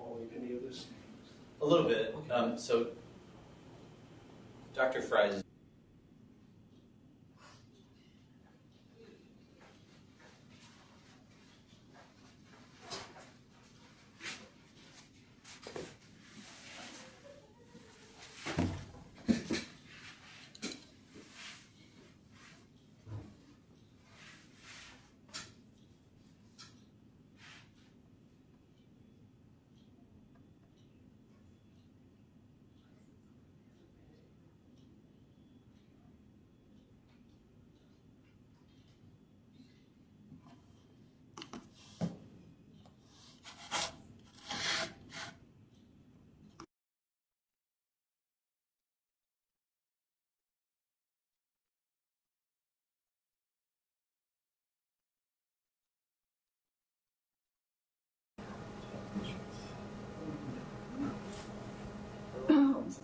following any of this? A little bit. So Dr. Fry's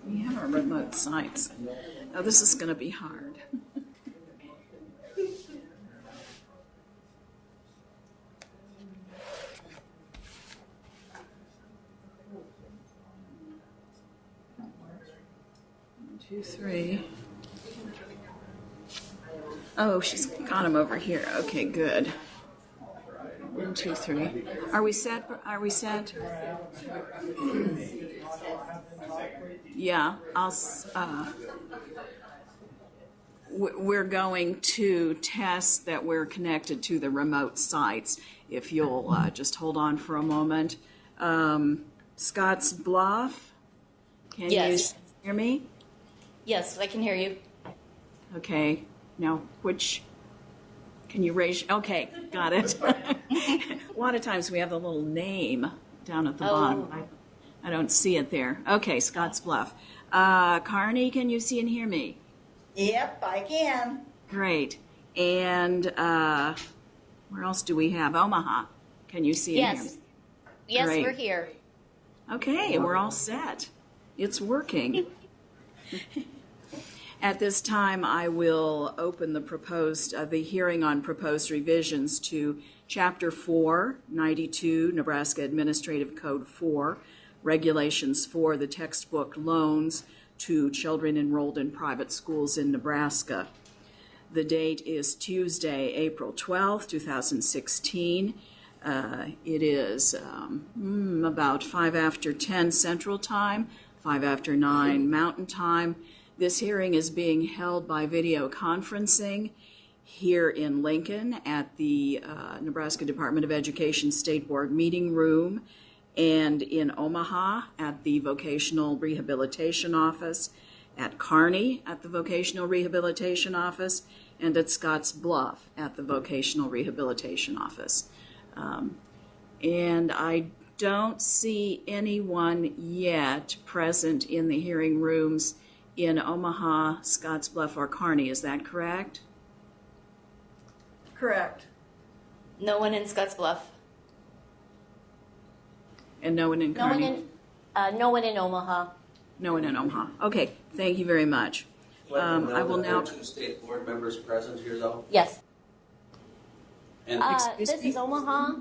We have our remote sites. Oh, this is going to be hard. One, two, three. Oh, she's got them over here. Okay, good. 1, 2, 3. Are we set? Are we set? Yeah, we're going to test that we're connected to the remote sites. If you'll just hold on for a moment. Scotts Bluff, can you hear me? Yes, I can hear you. Okay, now can you raise? Okay, got it. A lot of times we have the little name down at the bottom. I don't see it there. Okay, Scotts Bluff. Kearney, can you see and hear me? Yep, I can. Great. And where else do we have? Omaha. Can you see and hear me? Yes, Great. we're here. Okay, we're all set. It's working. At this time, I will open the hearing on proposed revisions to Chapter 4, 92, Nebraska Administrative Code 4, Regulations for the textbook loans to children enrolled in private schools in Nebraska. The date is Tuesday, April 12th, 2016. It is about 5 after 10 Central Time, 5 after 9 Mountain Time. This hearing is being held by video conferencing here in Lincoln at the Nebraska Department of Education State Board Meeting Room, and in Omaha at the Vocational Rehabilitation Office, at Kearney at the Vocational Rehabilitation Office, and at Scotts Bluff at the Vocational Rehabilitation Office. And I don't see anyone yet present in the hearing rooms in Omaha, Scotts Bluff, or Kearney. Is that correct? Correct. No one in Scotts Bluff. And no one in Kearney? No one in Omaha. No one in Omaha. Okay, thank you very much. I will now. 2 state board members present here, though. Yes. And This is Omaha.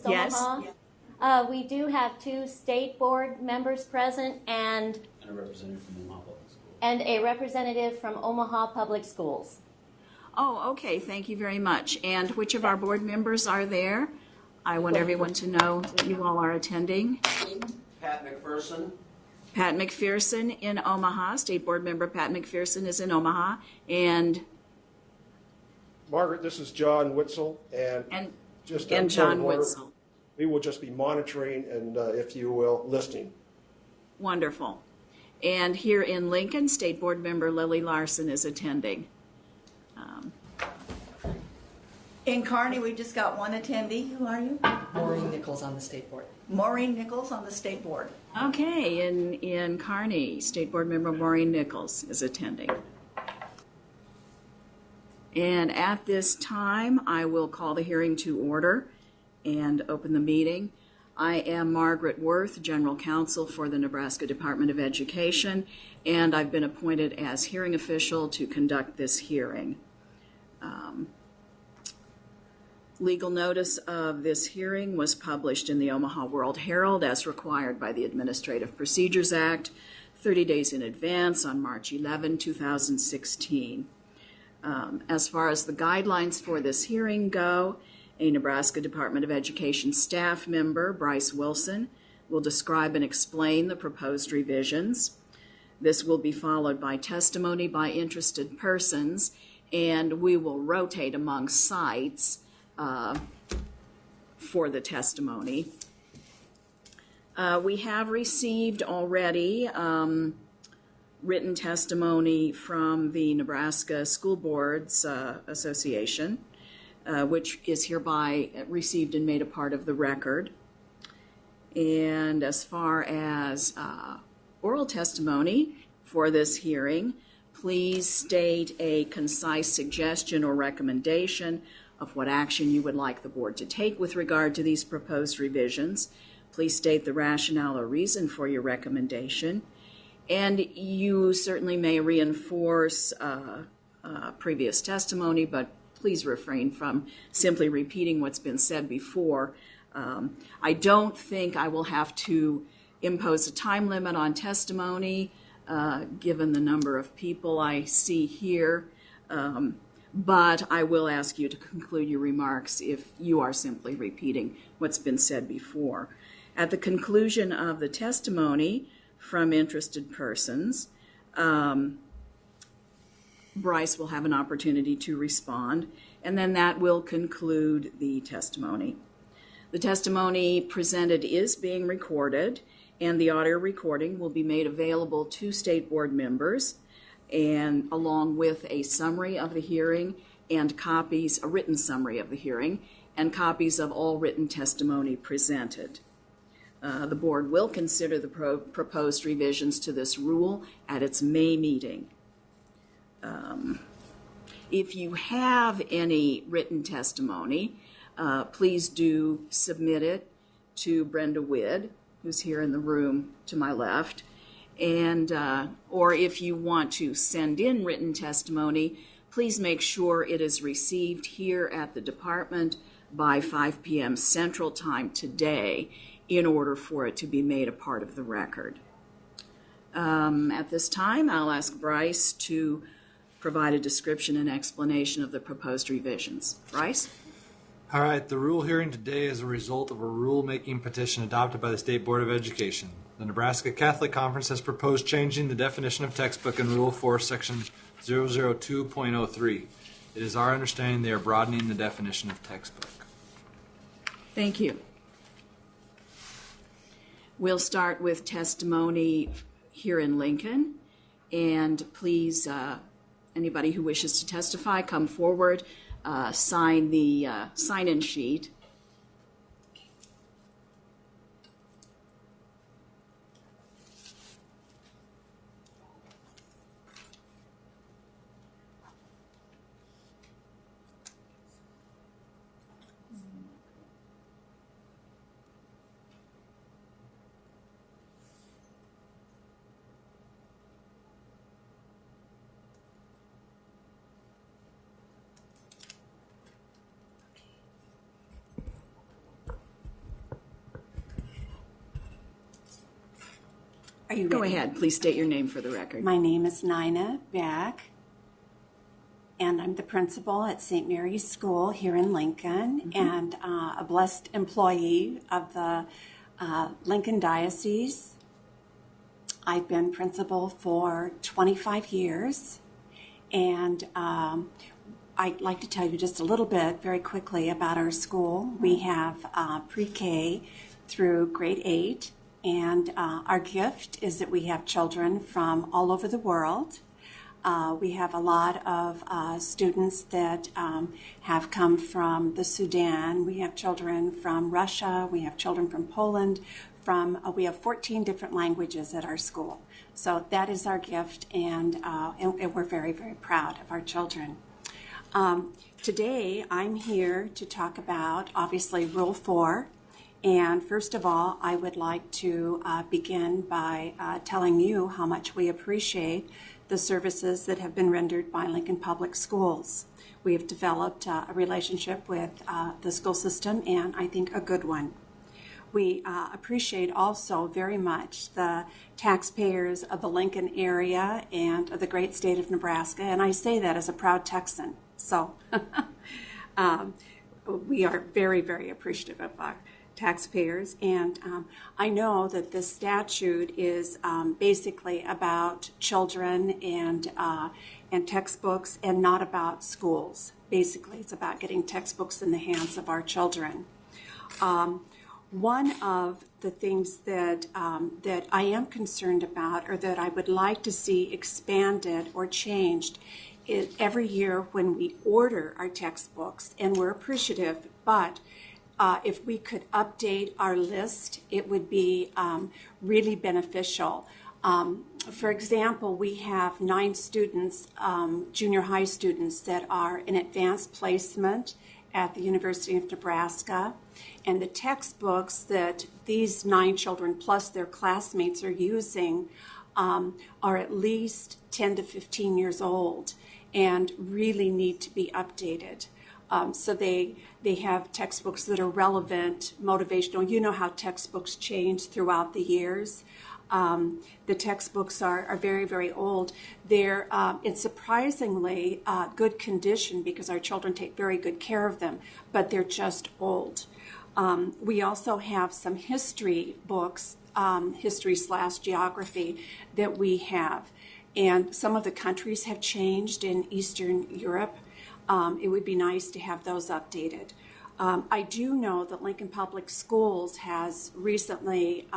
Yes. Omaha. We do have 2 state board members present and a representative from Omaha Public Schools. and a representative from Omaha Public Schools. Oh, okay, thank you very much. And which of our board members are there? I want everyone to know that you all are attending. Pat McPherson. Pat McPherson in Omaha. State Board Member Pat McPherson is in Omaha. And Margaret, this is John Witzel, and just and a John point of order, Witzel. we will just be monitoring and, if you will, listening. Wonderful. And here in Lincoln, State Board Member Lily Larson is attending. In Kearney, we just got one attendee. Who are you? Maureen Nichols on the state board. Maureen Nichols on the state board. Okay, in Kearney, State Board Member Maureen Nichols is attending. And at this time, I will call the hearing to order and open the meeting. I am Margaret Worth, General Counsel for the Nebraska Department of Education, and I've been appointed as hearing official to conduct this hearing. Legal notice of this hearing was published in the Omaha World Herald as required by the Administrative Procedures Act 30 days in advance on March 11, 2016. As far as the guidelines for this hearing go, a Nebraska Department of Education staff member, Bryce Wilson, will describe and explain the proposed revisions. This will be followed by testimony by interested persons, and we will rotate among sites for the testimony. We have received already written testimony from the Nebraska School Boards Association, which is hereby received and made a part of the record. And as far as oral testimony for this hearing, please state a concise suggestion or recommendation of what action you would like the board to take with regard to these proposed revisions. Please state the rationale or reason for your recommendation. And you certainly may reinforce previous testimony, but please refrain from simply repeating what's been said before. I don't think I will have to impose a time limit on testimony, given the number of people I see here, but I will ask you to conclude your remarks if you are simply repeating what's been said before. At the conclusion of the testimony from interested persons, Bryce will have an opportunity to respond, and then that will conclude the testimony. The testimony presented is being recorded, and the audio recording will be made available to State Board members, and along with a summary of the hearing and copies, a written summary of the hearing, and copies of all written testimony presented. The board will consider the proposed revisions to this rule at its May meeting. If you have any written testimony, please do submit it to Brenda Widd, who's here in the room to my left, and or if you want to send in written testimony, please make sure it is received here at the department by 5 p.m. Central Time today in order for it to be made a part of the record. At this time, I'll ask Bryce to provide a description and explanation of the proposed revisions. Bryce? All right, the rule hearing today is a result of a rule-making petition adopted by the State Board of Education. The Nebraska Catholic Conference has proposed changing the definition of textbook in Rule 4, Section 002.03. It is our understanding they are broadening the definition of textbook. Thank you. We'll start with testimony here in Lincoln, and please, anybody who wishes to testify, come forward, sign the sign-in sheet. Are you Go ready? ahead. Please state your name for the record. My name is Nina Mack, and I'm the principal at St. Mary's School here in Lincoln, and a blessed employee of the Lincoln Diocese. I've been principal for 25 years, and I'd like to tell you just a little bit very quickly about our school. We have pre-K through grade 8. And our gift is that we have children from all over the world. We have a lot of students that have come from the Sudan. We have children from Russia. We have children from Poland. We have 14 different languages at our school. So that is our gift, and we're very, very proud of our children. Today, I'm here to talk about, obviously, Rule 4. And first of all, I would like to begin by telling you how much we appreciate the services that have been rendered by Lincoln Public Schools. we have developed a relationship with the school system, and I think a good one. We appreciate also very much the taxpayers of the Lincoln area and of the great state of Nebraska, and I say that as a proud Texan. So we are very, very appreciative of our taxpayers, and I know that this statute is basically about children and textbooks, and not about schools. Basically, it's about getting textbooks in the hands of our children. One of the things that I am concerned about, or that I would like to see expanded or changed, is every year when we order our textbooks, and we're appreciative, but if we could update our list, it would be really beneficial. For example, we have 9 students, junior high students, that are in advanced placement at the University of Nebraska. And the textbooks that these 9 children plus their classmates are using are at least 10 to 15 years old and really need to be updated. So they have textbooks that are relevant, motivational. You know how textbooks change throughout the years. The textbooks are very, very old. They're in surprisingly good condition because our children take very good care of them, but they're just old. We also have some history books, history/geography, that we have. And some of the countries have changed in Eastern Europe. It would be nice to have those updated. I do know that Lincoln Public Schools has recently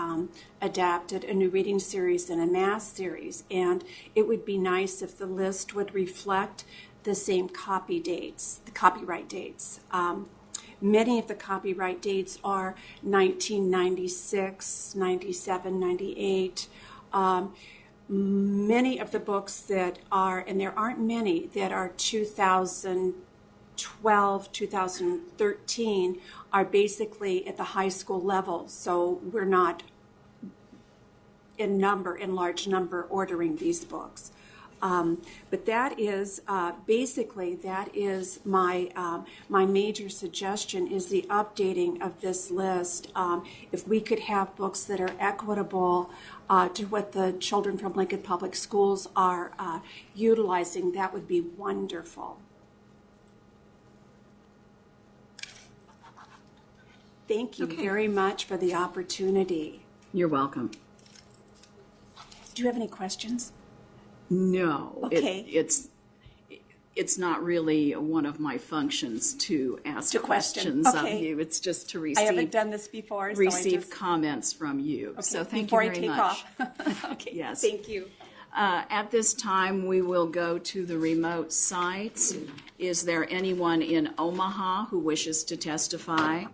adapted a new reading series and a math series, and it would be nice if the list would reflect the same copyright dates. Many of the copyright dates are 1996, 97, 98. Many of the books that are, and there aren't many, that are 2012, 2013, are basically at the high school level. So we're not in large number ordering these books. But that is basically my major suggestion, is the updating of this list. If we could have books that are equitable to what the children from Lincoln Public Schools are utilizing, that would be wonderful. Thank you very much for the opportunity. You're welcome. Do you have any questions? No. Okay. It's not really one of my functions to ask question. questions Okay. of you. It's just to I haven't done this before. receive comments from you. Okay, So thank before you very I take much. off. Okay. Yes. Thank you. At this time, we will go to the remote sites. Is there anyone in Omaha who wishes to testify?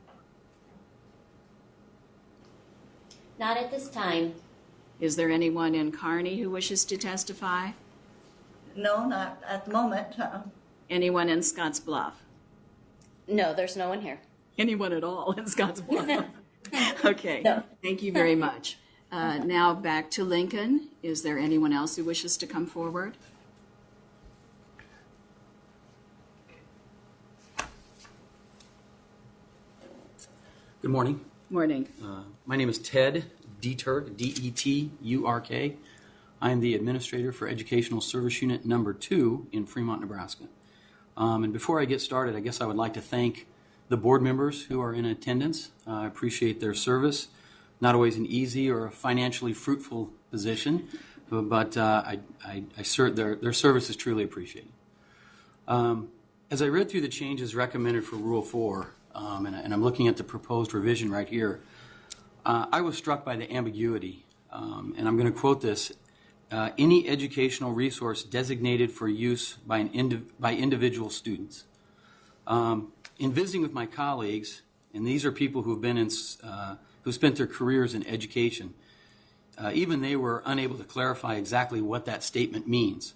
Not at this time. Is there anyone in Kearney who wishes to testify? No, not at the moment. Anyone in Scottsbluff? No, there's no one here. Anyone at all in Scottsbluff? Okay. No. Thank you very much. Now back to Lincoln. Is there anyone else who wishes to come forward? Good morning. Morning. My name is Ted Deturk, D-E-T-U-R-K. I am the Administrator for Educational Service Unit Number 2 in Fremont, Nebraska. And before I get started, I guess I would like to thank the board members who are in attendance. I appreciate their service. Not always an easy or a financially fruitful position, but their service is truly appreciated. As I read through the changes recommended for Rule 4, and I'm looking at the proposed revision right here, I was struck by the ambiguity, and I'm going to quote this: any educational resource designated for use by individual students. In visiting with my colleagues, and these are people who have been who spent their careers in education, even they were unable to clarify exactly what that statement means.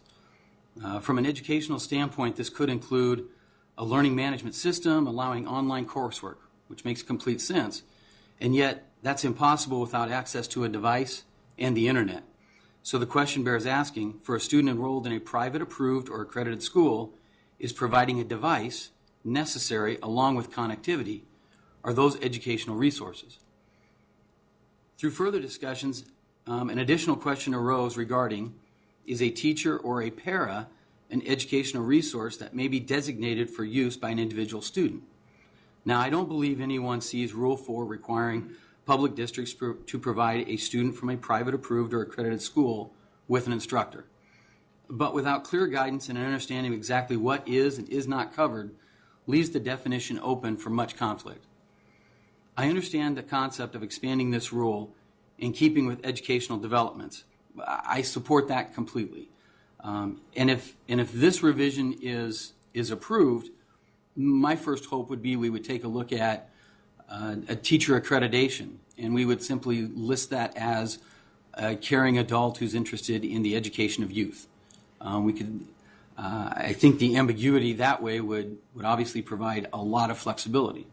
From an educational standpoint, this could include a learning management system allowing online coursework, which makes complete sense, and yet that's impossible without access to a device and the internet. So the question bears asking: for a student enrolled in a private, approved, or accredited school, is providing a device necessary along with connectivity are those educational resources. Through further discussions, an additional question arose regarding, is a teacher or a para an educational resource that may be designated for use by an individual student? Now, I don't believe anyone sees Rule 4 requiring public districts to provide a student from a private approved or accredited school with an instructor. But without clear guidance and an understanding of exactly what is and is not covered, leaves the definition open for much conflict. I understand the concept of expanding this rule in keeping with educational developments. I support that completely. And if this revision is approved, my first hope would be we would take a look at a teacher accreditation, and we would simply list that as a caring adult who's interested in the education of youth. I think the ambiguity that way would obviously provide a lot of flexibility.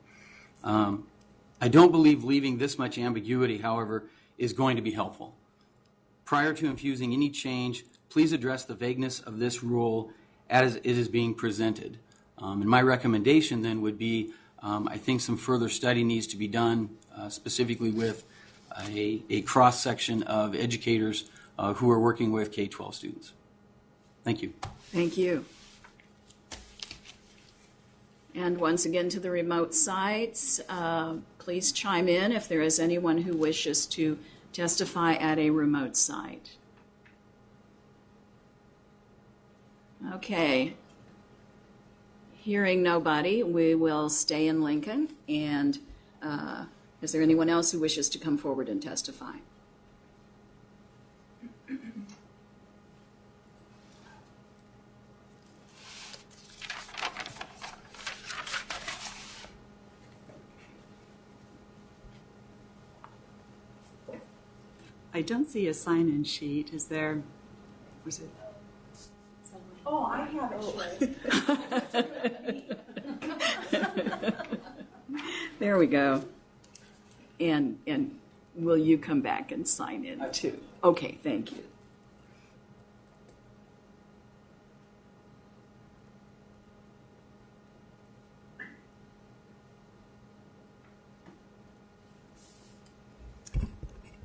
I don't believe leaving this much ambiguity, however, is going to be helpful. Prior to infusing any change, please address the vagueness of this rule as it is being presented. And my recommendation then would be, I think some further study needs to be done, specifically with a cross-section of educators who are working with K-12 students. Thank you. Thank you. And once again to the remote sites, please chime in if there is anyone who wishes to testify at a remote site. Okay. Hearing nobody, we will stay in Lincoln. And is there anyone else who wishes to come forward and testify? I don't see a sign-in sheet. Is there? Was it? Oh, I have it. There we go. And will you come back and sign in too? Okay, thank you.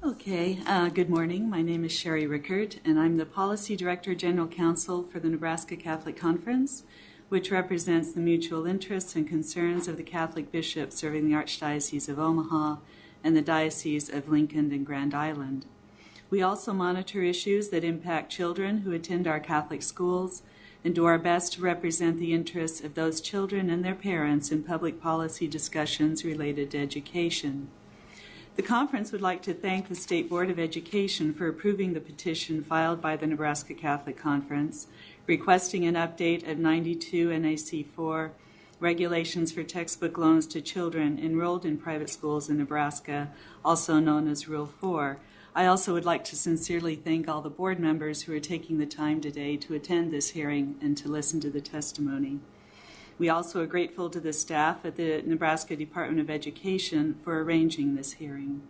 Okay, good morning. My name is Sherry Richert, and I'm the Policy Director General Counsel for the Nebraska Catholic Conference, which represents the mutual interests and concerns of the Catholic bishops serving the Archdiocese of Omaha and the Diocese of Lincoln and Grand Island. We also monitor issues that impact children who attend our Catholic schools and do our best to represent the interests of those children and their parents in public policy discussions related to education. The conference would like to thank the State Board of Education for approving the petition filed by the Nebraska Catholic Conference, requesting an update of 92 NAC 4 regulations for textbook loans to children enrolled in private schools in Nebraska, also known as Rule 4. I also would like to sincerely thank all the board members who are taking the time today to attend this hearing and to listen to the testimony. We also are grateful to the staff at the Nebraska Department of Education for arranging this hearing.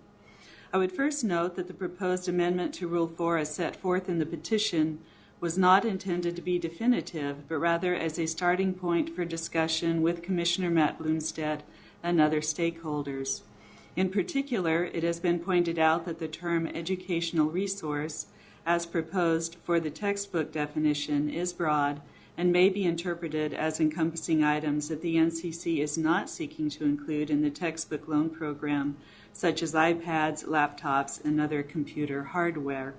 I would first note that the proposed amendment to Rule 4 as set forth in the petition was not intended to be definitive, but rather as a starting point for discussion with Commissioner Matt Bloomstead and other stakeholders. In particular, it has been pointed out that the term educational resource, as proposed for the textbook definition, is broad and may be interpreted as encompassing items that the NCC is not seeking to include in the textbook loan program, such as iPads, laptops, and other computer hardware.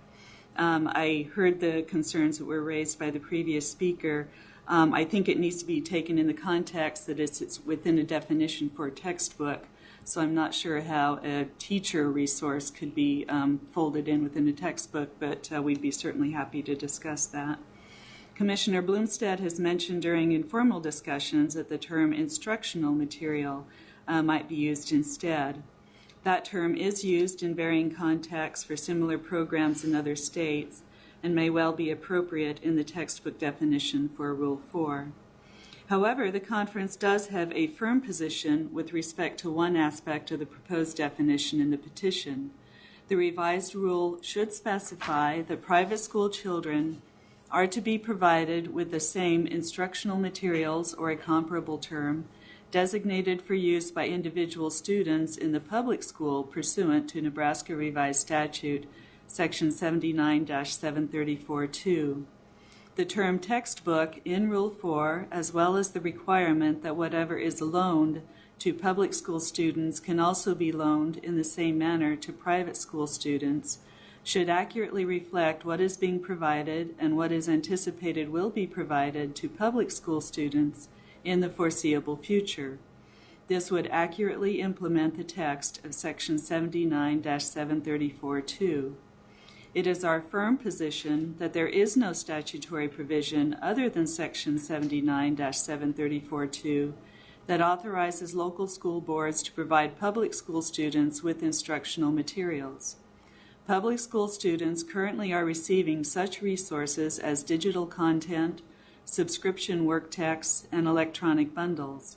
I heard the concerns that were raised by the previous speaker. I think it needs to be taken in the context that it's within a definition for a textbook, so I'm not sure how a teacher resource could be folded in within a textbook, but we'd be certainly happy to discuss that. Commissioner Bloomstead has mentioned during informal discussions that the term instructional material might be used instead. That term is used in varying contexts for similar programs in other states and may well be appropriate in the textbook definition for Rule 4. However, the conference does have a firm position with respect to one aspect of the proposed definition in the petition. The revised rule should specify that private school children are to be provided with the same instructional materials or a comparable term designated for use by individual students in the public school pursuant to Nebraska Revised Statute, Section 79-734-2. The term textbook in Rule 4, as well as the requirement that whatever is loaned to public school students can also be loaned in the same manner to private school students, should accurately reflect what is being provided and what is anticipated will be provided to public school students in the foreseeable future. This would accurately implement the text of Section 79-734-2. It is our firm position that there is no statutory provision other than Section 79-734-2 that authorizes local school boards to provide public school students with instructional materials. Public school students currently are receiving such resources as digital content, subscription work texts, and electronic bundles.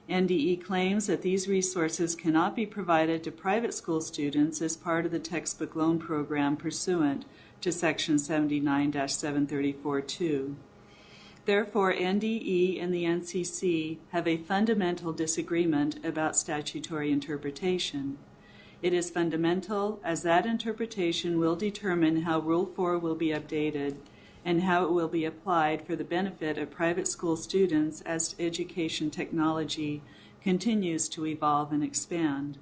NDE claims that these resources cannot be provided to private school students as part of the textbook loan program pursuant to Section 79-734-2. Therefore, NDE and the NCC have a fundamental disagreement about statutory interpretation. It is fundamental as that interpretation will determine how Rule 4 will be updated and how it will be applied for the benefit of private school students as education technology continues to evolve and expand.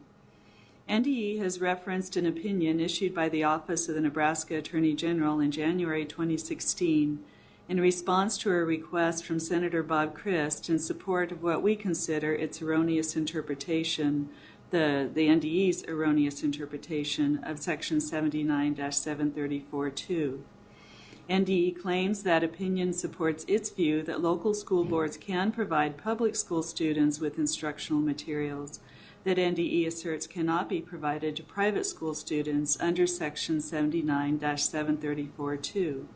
NDE has referenced an opinion issued by the Office of the Nebraska Attorney General in January 2016 in response to a request from Senator Bob Christ in support of what we consider its erroneous interpretation, the NDE's erroneous interpretation of Section 79-734-2. NDE claims that opinion supports its view that local school boards can provide public school students with instructional materials that NDE asserts cannot be provided to private school students under Section 79-734-2.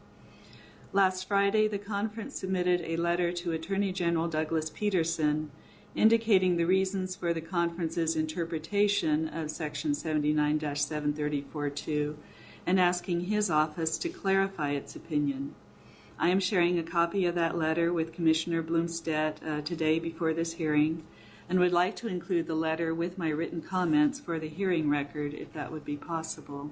Last Friday, the conference submitted a letter to Attorney General Douglas Peterson indicating the reasons for the conference's interpretation of Section 79-734-2 and asking his office to clarify its opinion. I am sharing a copy of that letter with Commissioner Blumstedt today before this hearing and would like to include the letter with my written comments for the hearing record if that would be possible.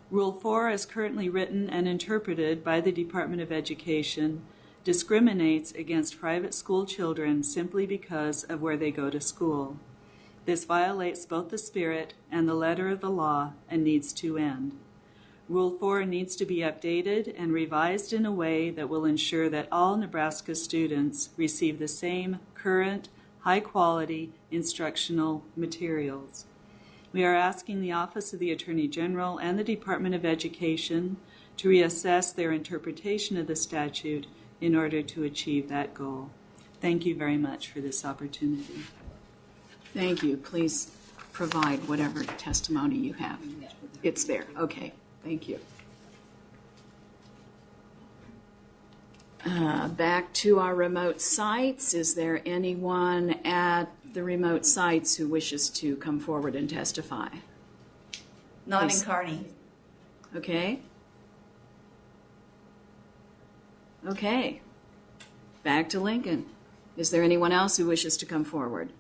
Rule 4, as currently written and interpreted by the Department of Education, discriminates against private school children simply because of where they go to school. This violates both the spirit and the letter of the law and needs to end. Rule 4 needs to be updated and revised in a way that will ensure that all Nebraska students receive the same current, high-quality instructional materials. We are asking the Office of the Attorney General and the Department of Education to reassess their interpretation of the statute in order to achieve that goal. Thank you very much for this opportunity. Thank you. Please provide whatever testimony you have. It's there. Okay. Thank you. Back to our remote sites. Is there anyone at the remote sites who wishes to come forward and testify? Not Please. in Kearney. Okay. Okay. Back to Lincoln. Is there anyone else who wishes to come forward?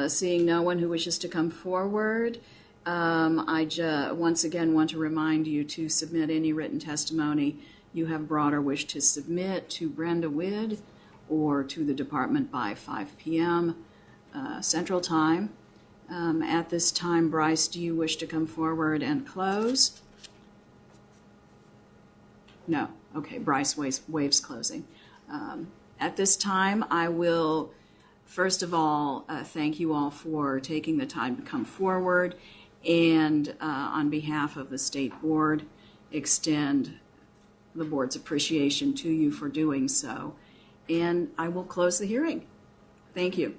Seeing no one who wishes to come forward, I once again want to remind you to submit any written testimony you have brought or wish to submit to Brenda Widd or to the department by 5 p.m. Central Time. At this time, Bryce, do you wish to come forward and close? No. Okay, Bryce waves closing. At this time, I will, first of all, thank you all for taking the time to come forward, and on behalf of the State Board, extend the Board's appreciation to you for doing so. And I will close the hearing. Thank you.